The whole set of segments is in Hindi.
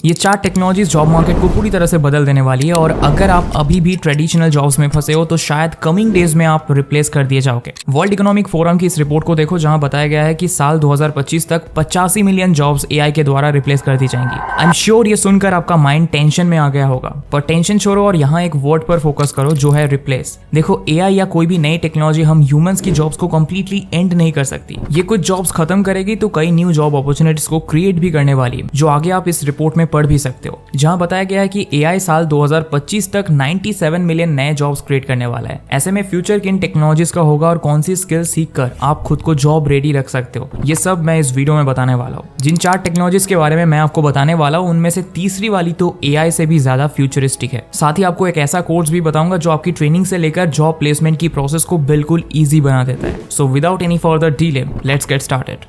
ये 4 टेक्नोलॉजीज जॉब मार्केट को पूरी तरह से बदल देने वाली है और अगर आप अभी भी ट्रेडिशनल जॉब्स में फंसे हो तो शायद कमिंग डेज में आप रिप्लेस कर दिए जाओगे। वर्ल्ड इकोनॉमिक फोरम की इस रिपोर्ट को देखो जहां बताया गया है कि साल 2025 तक 85 मिलियन जॉब्स एआई के द्वारा रिप्लेस कर दी जाएंगी। आई एम श्योर ये सुनकर आपका माइंड टेंशन में आ गया होगा, पर टेंशन छोड़ो और यहाँ एक वर्ड पर फोकस करो जो है रिप्लेस। देखो एआई या कोई भी नई टेक्नोलॉजी हम ह्यूमंस की जॉब्स को कंप्लीटली एंड नहीं कर सकती। ये कुछ जॉब्स खत्म करेगी तो कई न्यू जॉब अपॉर्चुनिटीज को क्रिएट भी करने वाली है, जो आगे आप इस रिपोर्ट में पढ़ भी सकते हो, जहां बताया गया है कि एआई साल 2025 तक 97 मिलियन नए जॉब्स क्रिएट करने वाला है। ऐसे में फ्यूचर किन टेक्नोलॉजीज का होगा और कौन सी स्किल सीखकर आप खुद को जॉब रेडी रख सकते हो, ये सब मैं इस वीडियो में बताने वाला हूँ। जिन 4 टेक्नोलॉजीज के बारे में मैं आपको बताने वाला हूँ उनमें से तीसरी वाली तो एआई से भी ज्यादा फ्यूचरिस्टिक है। साथ ही आपको एक ऐसा कोर्स भी बताऊंगा जो आपकी ट्रेनिंग से लेकर जॉब प्लेसमेंट की प्रोसेस को बिल्कुल ईजी बना देता है। So without any further delay let's get started.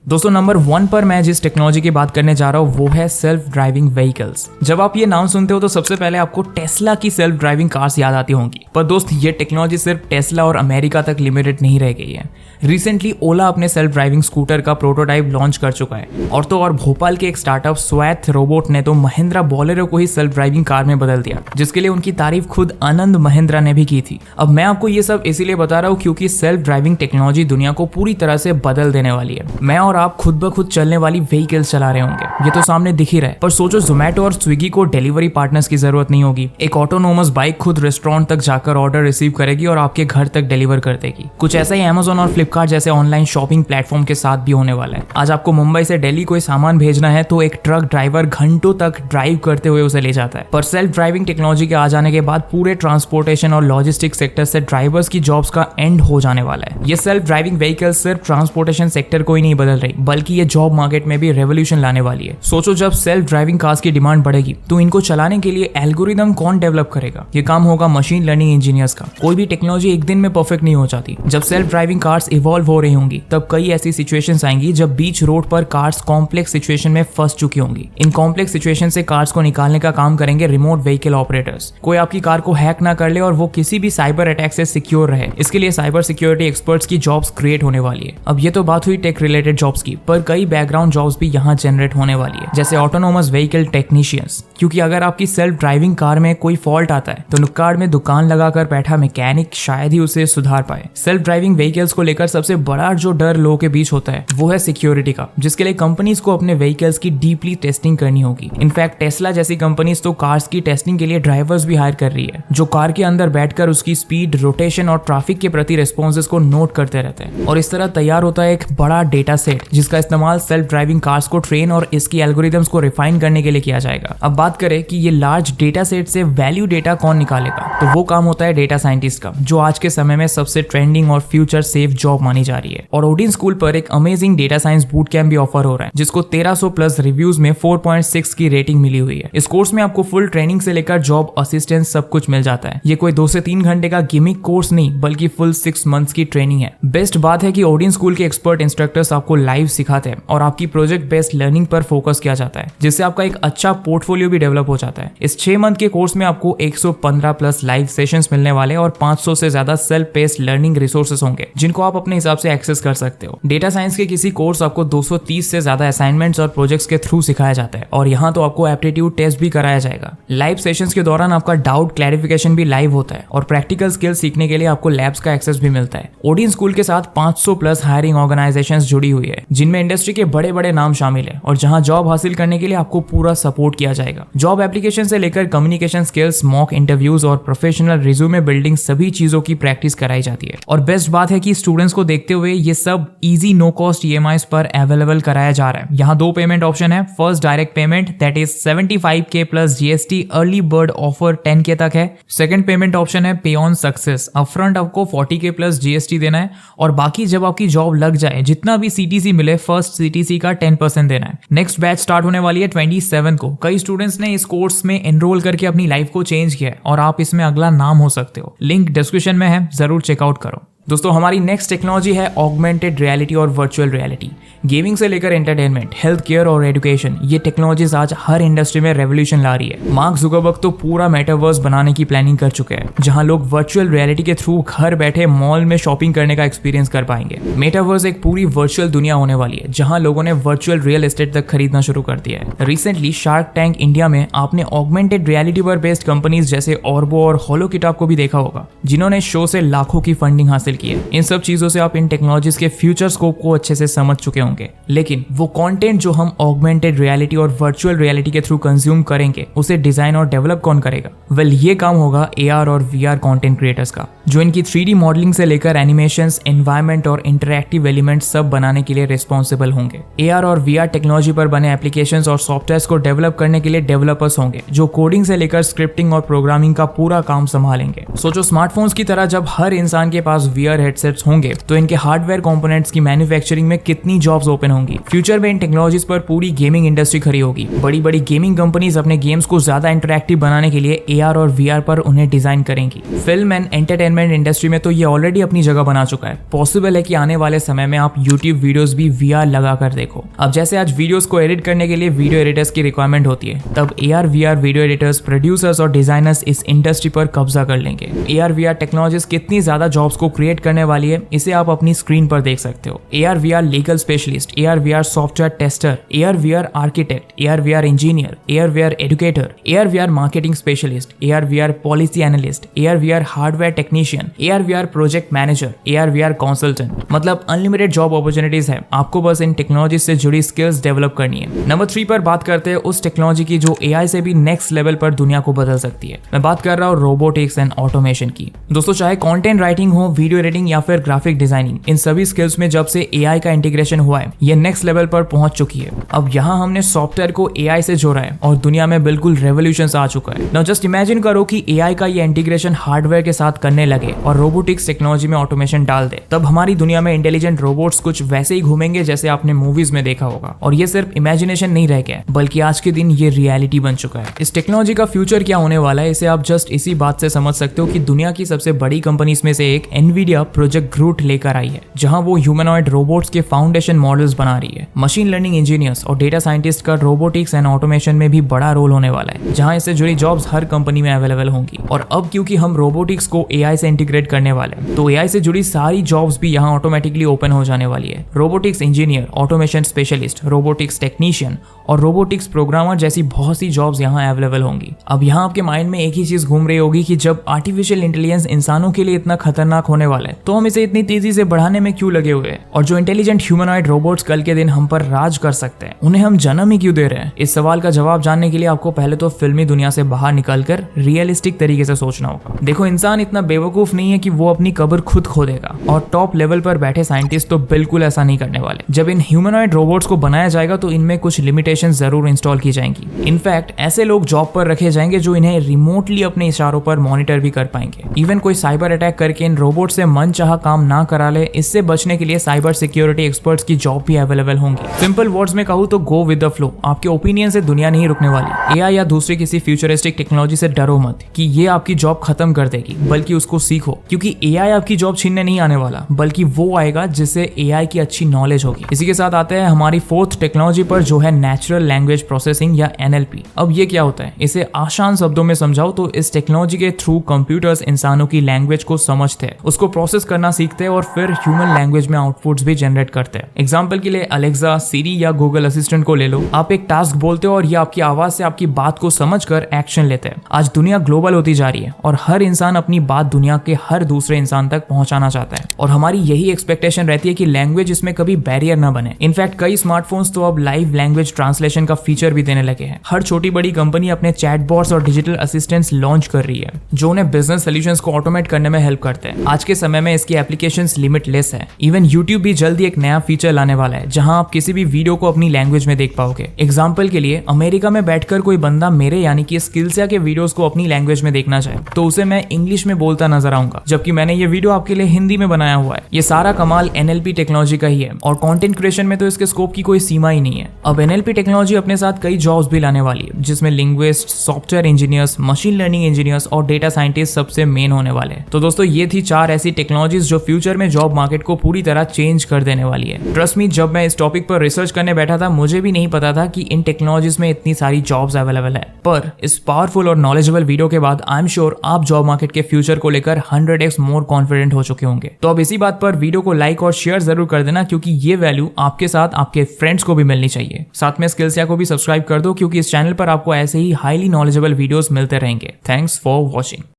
दोस्तों नंबर 1 पर मैं जिस टेक्नोलॉजी की बात करने जा रहा हूँ वो है सेल्फ ड्राइविंग व्हीकल्स। जब आप ये नाम सुनते हो तो सबसे पहले आपको टेस्ला की सेल्फ ड्राइविंग कार्स याद आती होंगी, पर दोस्त ये टेक्नोलॉजी सिर्फ टेस्ला और अमेरिका तक लिमिटेड नहीं रह गई है। रिसेंटली ओला अपने सेल्फ ड्राइविंग स्कूटर का प्रोटोटाइप लॉन्च कर चुका है और तो और भोपाल के एक स्टार्टअप स्वैथ रोबोट ने तो महिंद्रा बोलेरो को ही सेल्फ ड्राइविंग कार में बदल दिया, जिसके लिए उनकी तारीफ खुद आनंद महिंद्रा ने भी की थी। अब मैं आपको ये सब इसीलिए बता रहा हूँ क्योंकि सेल्फ ड्राइविंग टेक्नोलॉजी दुनिया को पूरी तरह से बदल देने वाली है। मैं और आप खुद ब खुद चलने वाली व्हीकल्स चला रहे होंगे, ये तो सामने दिख ही रहा है, पर सोचो जोमेटो और स्विगी को डिलीवरी पार्टनर्स की जरूरत नहीं होगी। एक ऑटोनोमस बाइक खुद रेस्टोरेंट तक जाकर ऑर्डर रिसीव करेगी और आपके घर तक डिलीवर कर देगी। कुछ ऐसा ही अमेजोन और फ्लिपकार्ट जैसे ऑनलाइन शॉपिंग प्लेटफॉर्म के साथ भी होने वाला है। आज आपको मुंबई से दिल्ली कोई सामान भेजना है तो एक ट्रक ड्राइवर घंटों तक ड्राइव करते हुए उसे ले जाता है, पर सेल्फ ड्राइविंग टेक्नोलॉजी के आ जाने के बाद पूरे ट्रांसपोर्टेशन और लॉजिस्टिक सेक्टर से ड्राइवर्स की जॉब्स का एंड हो जाने वाला है। ये सेल्फ ड्राइविंग व्हीकल सिर्फ ट्रांसपोर्टेशन सेक्टर को ही नहीं बदल रही, बल्कि ये जॉब मार्केट में भी रेवोल्यूशन लाने वाली है। सोचो जब सेल्फ ड्राइविंग कार्स की डिमांड बढ़ेगी तो इनको चलाने के लिए एल्गोरिदम कौन डेवलप करेगा? ये काम होगा मशीन लर्निंग इंजीनियर्स का। कोई भी टेक्नोलॉजी एक दिन में परफेक्ट नहीं हो जाती। जब सेल्फ ड्राइविंग कार्स इवॉल्व हो रही होंगी तब कई ऐसी सिचुएशंस आएंगी जब बीच रोड पर कार्स कॉम्प्लेक्स सिचुएशन में फंस चुकी होंगी। इन कॉम्प्लेक्स सिचुएशन से कार्स को निकालने का काम करेंगे रिमोट व्हीकल ऑपरेटर्स। कोई आपकी कार को हैक ना कर ले और वो किसी भी साइबर अटैक से सिक्योर रहे, इसके लिए साइबर सिक्योरिटी एक्सपर्ट्स की जॉब्स क्रिएट होने वाली है। अब ये तो बात हुई टेक रिलेटेड जॉब्स की, पर कई बैकग्राउंड जॉब्स भी यहाँ जनरेट होने वाली है, जैसे ऑटोनोमस व्हीकल टेक्नीशियंस। क्योंकि अगर आपकी सेल्फ ड्राइविंग कार में कोई फॉल्ट आता है तो नुक्कड़ में दुकान लगाकर बैठा मैकेनिक शायद ही उसे सुधार पाए। सेल्फ ड्राइविंग व्हीकल्स को लेकर सबसे बड़ा जो डर लोगों के बीच होता है वो है सिक्योरिटी का, जिसके लिए कंपनीज को अपने व्हीकल्स की डीपली टेस्टिंग करनी होगी। इनफैक्ट टेस्ला जैसी कंपनीज तो कार्स की टेस्टिंग के लिए ड्राइवर्स भी हायर कर रही है, जो कार के अंदर बैठकर उसकी स्पीड, रोटेशन और ट्रैफिक के प्रति रिस्पॉन्सेस को नोट करते रहते हैं। और इस तरह तैयार होता है एक बड़ा डेटा सेट जिसका इस्तेमाल सेल्फ ड्राइविंग कार्स को ट्रेन और इसकी एल्गोरिदम्स को रिफाइन करने के लिए किया जाएगा। अब बात करें कि ये लार्ज डेटा सेट से वैल्यू डेटा कौन निकालेगा, तो वो काम होता है डेटा साइंटिस्ट का, जो आज के समय में सबसे ट्रेंडिंग और फ्यूचर सेफ जॉब मानी जा रही है। और ओडिन स्कूल पर एक amazing data science boot camp भी ऑफर हो रहा है, जिसको 1300 प्लस रिव्यूज में 4.6 की रेटिंग मिली हुई है। इस कोर्स में आपको फुल ट्रेनिंग से लेकर जॉब असिस्टेंस सब कुछ मिल जाता है। ये कोई 2 से 3 घंटे का गिमिक कोर्स नहीं, बल्कि फुल 6 मंथ्स की ट्रेनिंग है। बेस्ट बात है कि ओडिन स्कूल के एक्सपर्ट इंस्ट्रक्टर्स आपको लाइव सिखाते हैं और आपकी प्रोजेक्ट बेस्ड लर्निंग पर फोकस किया जाता है, जिससे आपका एक अच्छा पोर्टफोलियो भी डेवलप हो जाता है। इस 6 मंथ के कोर्स में आपको 115 प्लस लाइव सेशंस मिलने वाले और 500 से ज्यादा सेल्फ बेस्ड लर्निंग रिसोर्सेस होंगे, जिनको आप अपने हिसाब से एक्सेस कर सकते हो। डेटा साइंस के किसी कोर्स आपको 230 से ज्यादा असाइनमेंट्स और प्रोजेक्ट्स के थ्रू सिखाया जाता है, और यहाँ तो आपको एप्टीट्यूड टेस्ट भी कराया जाएगा। लाइव सेशंस के दौरान आपका डाउट क्लैरिफिकेशन भी लाइव होता है और प्रैक्टिकल स्किल सीखने के लिए आपको लैब्स का एक्सेस भी मिलता है। ओडिन स्कूल के साथ 500 प्लस हायरिंग ऑर्गेनाइजेशंस जुड़ी हुई है, जिनमें इंडस्ट्री के बड़े बड़े नाम शामिल है, और जहां जॉब हासिल करने के लिए आपको पूरा सपोर्ट किया जाएगा। जॉब एप्लीकेशन से लेकर कम्युनिकेशन स्किल्स, मॉक इंटरव्यूज और प्रोफेशनल रिज्यूमे बिल्डिंग सभी चीजों की प्रैक्टिस कराई जाती है। और बेस्ट बात है कि स्टूडेंट्स को देखते हुए ये सब इजी नो कॉस्ट ईएमआईज पर अवेलेबल कराया जा रहा है। यहाँ 2 पेमेंट ऑप्शन है। First direct payment that is 75K plus GST, early bird offer 10K तक है। सेकंड पेमेंट ऑप्शन है पे ऑन सक्सेस, अपफ्रंट आपको 40K प्लस जीएसटी देना है और बाकी जब आपकी जॉब लग जाए जितना भी सीटीसी मिले फर्स्ट सीटीसी का 10% देना है। नेक्स्ट बैच स्टार्ट होने वाली है 27 को। कई स्टूडेंट्स ने इस कोर्स में एनरोल करके अपनी लाइफ को चेंज किया है और आप इसमें अगला नाम हो सकते हो। लिंक डिस्क्रिप्शन में है, जरूर चेकआउट करो। दोस्तों हमारी नेक्स्ट टेक्नोलॉजी है ऑगमेंटेड रियलिटी और वर्चुअल रियलिटी। गेमिंग से लेकर एंटरटेनमेंट, हेल्थ केयर और एजुकेशन, ये टेक्नोलॉजीज आज हर इंडस्ट्री में रेवोल्यूशन ला रही है। मार्क जुकरबर्ग तो पूरा मेटावर्स बनाने की प्लानिंग कर चुके हैं, जहां लोग वर्चुअल रियलिटी के थ्रू घर बैठे मॉल में शॉपिंग करने का एक्सपीरियंस कर पाएंगे। मेटावर्स एक पूरी वर्चुअल दुनिया होने वाली है, जहां लोगों ने वर्चुअल रियल एस्टेट तक खरीदना शुरू कर दिया है। रिसेंटली शार्क टैंक इंडिया में आपने ऑगमेंटेड रियलिटी पर बेस्ड कंपनीज जैसे ऑर्बो और होलो किताब को भी देखा होगा, जिन्होंने शो से लाखों की फंडिंग हासिल की है। इन सब चीजों से आप इन टेक्नोलॉजीज के फ्यूचर स्कोप को अच्छे से समझ चुके होंगे, लेकिन वो कंटेंट जो हम ऑगमेंटेड रियलिटी और वर्चुअल रियलिटी के थ्रू कंज्यूम करेंगे, उसे डिजाइन और डेवलप कौन करेगा? वेल, ये काम होगा AR और VR कंटेंट क्रिएटर्स का, जो इनकी 3D मॉडलिंग से लेकर एनिमेशंस, एनवायरनमेंट और इंटरैक्टिव एलिमेंट सब बनाने के लिए रिस्पॉन्सिबल होंगे। AR और VR टेक्नोलॉजी पर बने एप्लीकेशंस और सॉफ्टवेयर्स को डेवलप करने के लिए डेवलपर्स होंगे, जो कोडिंग से लेकर स्क्रिप्टिंग और प्रोग्रामिंग का पूरा काम संभालेंगे। सोचो, स्मार्टफोन्स की तरह जब हर इंसान के पास VR हेडसेट्स होंगे, तो इनके हार्डवेयर कंपोनेंट्स की मैन्युफैक्चरिंग में कितनी जॉब्स ओपन होंगी। फ्यूचर में इन टेक्नोलॉजीज पर पूरी गेमिंग इंडस्ट्री खड़ी होगी। बड़ी बड़ी गेमिंग कंपनीज अपने गेम्स को ज्यादा इंटरैक्टिव बनाने के लिए AR और VR पर उन्हें डिजाइन करेंगी। फिल्म एंड एंटरटेनमेंट इंडस्ट्री में तो ये ऑलरेडी अपनी जगह बना चुका है। पॉसिबल है कि आने वाले समय में आप YouTube वीडियोस भी VR लगा कर देखो। अब जैसे आज वीडियोस को एडिट करने के लिए वीडियो एडिटर्स की रिक्वायरमेंट होती है, तब AR VR video editors, producers और डिजाइनर्स इस इंडस्ट्री पर कब्जा कर लेंगे। AR VR टेक्नोलॉजीज कितनी ज्यादा जॉब्स को क्रिएट करने वाली है, इसे आप अपनी स्क्रीन पर देख सकते हो। AR VR legal specialist, AR VR software tester, AR VR architect, AR VR engineer, AR VR educator, AR VR marketing specialist, AR VR policy analyst, AR VR hardware technician, AR VR project manager, AR VR consultant. मतलब अनलिमिटेड जॉब अपॉर्चुनिटीज है, आपको बस इन टेक्नोलॉजी से जुड़ी स्किल्स डेवलप करनी है। नंबर 3 पर बात करते हैं उस टेक्नोलॉजी की जो AI से भी नेक्स्ट लेवल पर दुनिया को बदल सकती है। मैं बात कर रहा हूँ रोबोटिक्स एंड ऑटोमेशन की। दोस्तों, चाहे कंटेंट राइटिंग हो, वीडियो एडिटिंग या फिर ग्राफिक डिजाइनिंग, इन सभी स्किल्स में जब से AI का इंटीग्रेशन हुआ है, ये नेक्स्ट लेवल पर पहुंच चुकी है। अब यहाँ हमने सॉफ्टवेयर को AI से जोड़ा है और दुनिया में बिल्कुल रेवोल्यूशन आ चुका है। नाउ जस्ट इमेजिन करो कि AI का ये इंटीग्रेशन हार्डवेयर के साथ करने लगे और रोबोटिक्स टेक्नोलॉजी में ऑटोमेशन डाल दे, तब हमारी दुनिया में इंटेलिजेंट रोबोट्स कुछ वैसे ही घूमेंगे जैसे आपने मूवीज में देखा होगा। और ये सिर्फ इमेजिनेशन नहीं रह गया, बल्कि आज के दिन ये रियलिटी बन चुका है। इस टेक्नोलॉजी का फ्यूचर क्या होने वाला है, इसे आप जस्ट इसी बात से समझ सकते हो कि दुनिया की सबसे बड़ी कंपनीज में से एक एनवीडिया प्रोजेक्ट ग्रूट लेकर आई है, जहां वो ह्यूमनॉइड रोबोट्स के फाउंडेशन मॉडल्स बना रही है। मशीन लर्निंग इंजीनियर्स और डेटा साइंटिस्ट का रोबोटिक्स एंड ऑटोमेशन में भी बड़ा रोल होने वाला है, जहां इससे जुड़ी जॉब्स हर कंपनी में अवेलेबल होंगी। और अब क्योंकि हम रोबोटिक्स को AI से इंटीग्रेट करने वाले हैं, तो AI से जुड़ी सारी जॉब्स भी यहाँ ऑटोमेटिकली ओपन हो जाने वाली है। Robotics engineer, automation specialist, robotics technician और रोबोटिक्स प्रोग्रामर जैसी बहुत सी जॉब्स यहाँ अवेलेबल होंगी। अब यहाँ आपके माइंड में एक ही चीज घूम रही होगी कि जब आर्टिफिशियल इंटेलिजेंस इंसानों के लिए इतना खतरनाक होने वाला है, तो हम इसे इतनी तेजी से बढ़ाने में क्यों लगे हुए हैं? और जो इंटेलिजेंट ह्यूमनॉइड रोबोट्स कल के दिन हम पर राज कर सकते हैं, उन्हें हम जन्म ही क्यों दे रहे हैं? इस सवाल का जवाब जानने के लिए आपको पहले तो फिल्मी दुनिया से बाहर निकलकर रियलिस्टिक तरीके से सोचना होगा। देखो, इंसान इतना बेवकूफ नहीं है कि वो अपनी कब्र खुद खोदेगा, और टॉप लेवल पर बैठे साइंटिस्ट तो बिल्कुल ऐसा नहीं करने वाले। जब इन ह्यूमनॉइड रोबोट्स को बनाया जाएगा तो इनमें कुछ लिमिटेशन जरूर इंस्टॉल की जाएंगी। इनफैक्ट ऐसे लोग जॉब पर रखे जाएंगे जो इन्हें रिमोटली अपने इशारों पर मॉनिटर भी कर पाएंगे। इवन कोई साइबर अटैक करके इन रोबोट से मनचाहा काम ना करा ले, इससे बचने के लिए साइबर सिक्योरिटी एक्सपर्ट्स की जॉब भी अवेलेबल होंगी। सिंपल वर्ड्स में कहूँ तो गो विद द फ्लो। आपके ओपिनियन से दुनिया नहीं रुकने वाली। AI या दूसरी किसी फ्यूचरिस्टिक टेक्नोलॉजी से डरो मत कि ये आपकी जॉब खत्म कर देगी, बल्कि उसको सीखो, क्योंकि AI आपकी जॉब छीनने नहीं आने वाला, बल्कि वो आएगा जिससे AI की अच्छी नॉलेज होगी। इसी के साथ आते हैं हमारी 4th टेक्नोलॉजी पर, जो है नेचुरल लैंग्वेज प्रोसेसिंग या NLP। अब ये क्या होता है, इसे आसान शब्दों में समझाओ तो इस टेक्नोलॉजी के थ्रू कंप्यूटर्स इंसानों की लैंग्वेज को समझते हैं, उसको प्रोसेस करना सीखते हैं और फिर ह्यूमन लैंग्वेज में आउटपुट्स भी जनरेट करते हैं। एग्जाम्पल के लिए अलेक्सा, सीरी या गूगल असिस्टेंट को ले लो। आप एक टास्क बोलते हो और ये आपकी आवाज से आपकी बात को समझकर एक्शन लेते हैं। आज दुनिया ग्लोबल होती जा रही है और हर इंसान अपनी बात दुनिया के हर दूसरे इंसान तक पहुंचाना चाहता है, और हमारी यही एक्सपेक्टेशन रहती है कि लैंग्वेज इसमें कभी बैरियर ना बने। इनफैक्ट कई स्मार्टफोन्स तो अब लाइव लैंग्वेज ट्रांसलेशन का फीचर भी देने लगे हैं। हर छोटी बड़ी कंपनी अपने चैटबॉट्स और डिजिटल असिस्टेंट्स लॉन्च कर रही है, जो उन्हें बिजनेस सॉल्यूशंस को ऑटोमेट करने में हेल्प करते हैं। आज के समय में इसकी एप्लीकेशंस लिमिटलेस है। इवन यूट्यूब भी जल्दी एक नया फीचर लाने वाला है, जहां आप किसी भी वीडियो को अपनी लैंग्वेज में देख पाओगे। एग्जाम्पल के लिए, अमेरिका में बैठकर कोई बंदा मेरे यानी कि स्किल्सिया के वीडियोस को अपनी लैंग्वेज में देखना चाहे, तो उसे मैं इंग्लिश में बोलता नजर आऊंगा, जबकि मैंने ये वीडियो आपके लिए हिंदी में बनाया हुआ है। ये सारा कमाल NLP टेक्नोलॉजी का ही है, और कंटेंट क्रिएशन में तो इसके स्कोप की कोई सीमा ही नहीं है। अब NLP टेक्नोलॉजी अपने साथ कई जॉब्स भी लाने वाली है, जिसमें linguist, software engineers, machine learning engineers और डेटा साइंटिस्ट सबसे मेन होने वाले हैं। तो दोस्तों, ये थी 4 ऐसी टेक्नोलॉजीज जो फ्यूचर में जॉब मार्केट को पूरी तरह चेंज कर देने वाली है। ट्रस्ट मी, जब मैं इस टॉपिक पर रिसर्च करने बैठा था मुझे भी नहीं पता था कि इन टेक्नोलॉजीज में इतनी सारी जॉब्स अवेलेबल है। पर इस पावरफुल और नॉलेजेबल वीडियो के बाद आई एम श्योर आप जॉब मार्केट के फ्यूचर को लेकर 100x मोर कॉन्फिडेंट हो चुके होंगे। तो अब इसी बात पर वीडियो को लाइक और शेयर जरूर कर देना, क्योंकि ये वैल्यू आपके साथ आपके फ्रेंड्स को भी मिलनी चाहिए। साथ में स्किल्स को भी सब्सक्राइब कर दो, क्योंकि इस चैनल पर आपको ऐसे ही हाईली नॉलेजेबल वीडियोस मिलते रहेंगे। Thanks for watching.